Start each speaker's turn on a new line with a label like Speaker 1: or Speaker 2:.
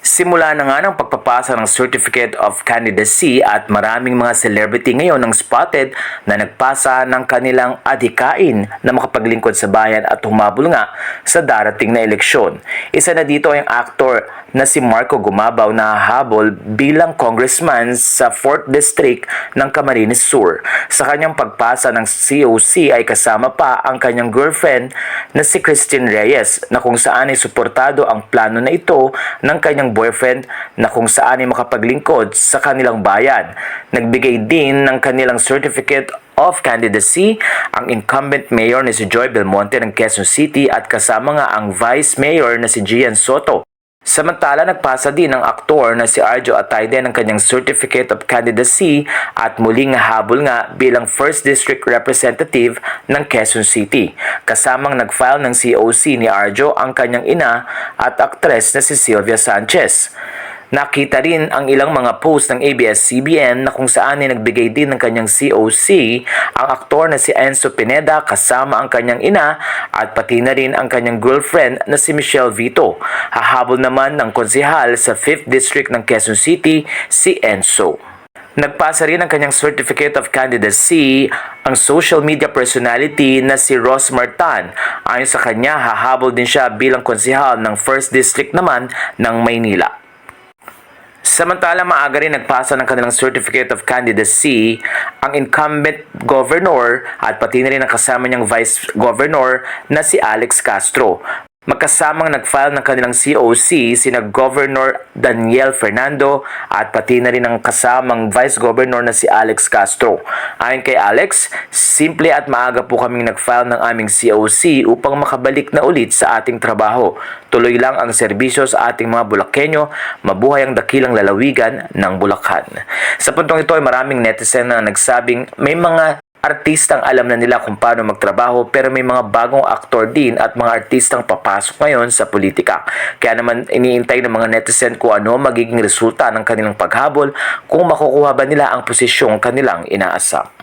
Speaker 1: Simula na nga ng pagpapasa ng Certificate of Candidacy at maraming mga celebrity ngayon ang spotted na nagpasa ng kanilang adhikain na makapaglingkod sa bayan at humabol nga sa darating na eleksyon. Isa na dito ang actor na si Marco Gumabaw na hahabol bilang congressman sa 4th District ng Camarines Sur. Sa kanyang pagpasa ng COC ay kasama pa ang kanyang girlfriend na si Christine Reyes na kung saan ay suportado ang plano na ito ng kanyang boyfriend na kung saan ay makapaglingkod sa kanilang bayan. Nagbigay din ng kanilang certificate of candidacy ang incumbent mayor na si Joy Belmonte ng Quezon City at kasama nga ang vice mayor na si Gian Soto. Samantala, nagpasa din ang aktor na si Arjo Atayde ng kanyang Certificate of Candidacy at muling habol nga bilang 1st District Representative ng Quezon City. Kasamang nag-file ng COC ni Arjo ang kanyang ina at aktres na si Sylvia Sanchez. Nakita rin ang ilang mga post ng ABS-CBN na kung saan ay nagbigay din ng kanyang COC ang aktor na si Enzo Pineda kasama ang kanyang ina at pati na rin ang kanyang girlfriend na si Michelle Vito. Hahabol naman ng konsehal sa 5th District ng Quezon City si Enzo. Nagpasa rin ng kanyang Certificate of Candidacy ang social media personality na si Ros Martan. Ayon sa kanya, hahabol din siya bilang konsehal ng 1st District naman ng Maynila. Samantala, maaga rin nagpasa ng kanilang Certificate of Candidacy ang incumbent governor at pati na rin ang kasama niyang vice governor na si Alex Castro. Magkasamang nag-file ng kanilang COC sina Governor Daniel Fernando at pati na rin ang kasamang Vice Governor na si Alex Castro. Ayon kay Alex, simple at maaga po kaming nag-file ng aming COC upang makabalik na ulit sa ating trabaho. Tuloy lang ang serbisyo sa ating mga Bulakenyo, mabuhay ang dakilang lalawigan ng Bulacan. Sa puntong ito ay maraming netizen na nagsabing may mga artistang alam na nila kung paano magtrabaho pero may mga bagong aktor din at mga artistang papasok ngayon sa politika. Kaya naman iniintay ng mga netizen kung ano magiging resulta ng kanilang paghabol kung makukuha ba nila ang posisyong kanilang inaasam.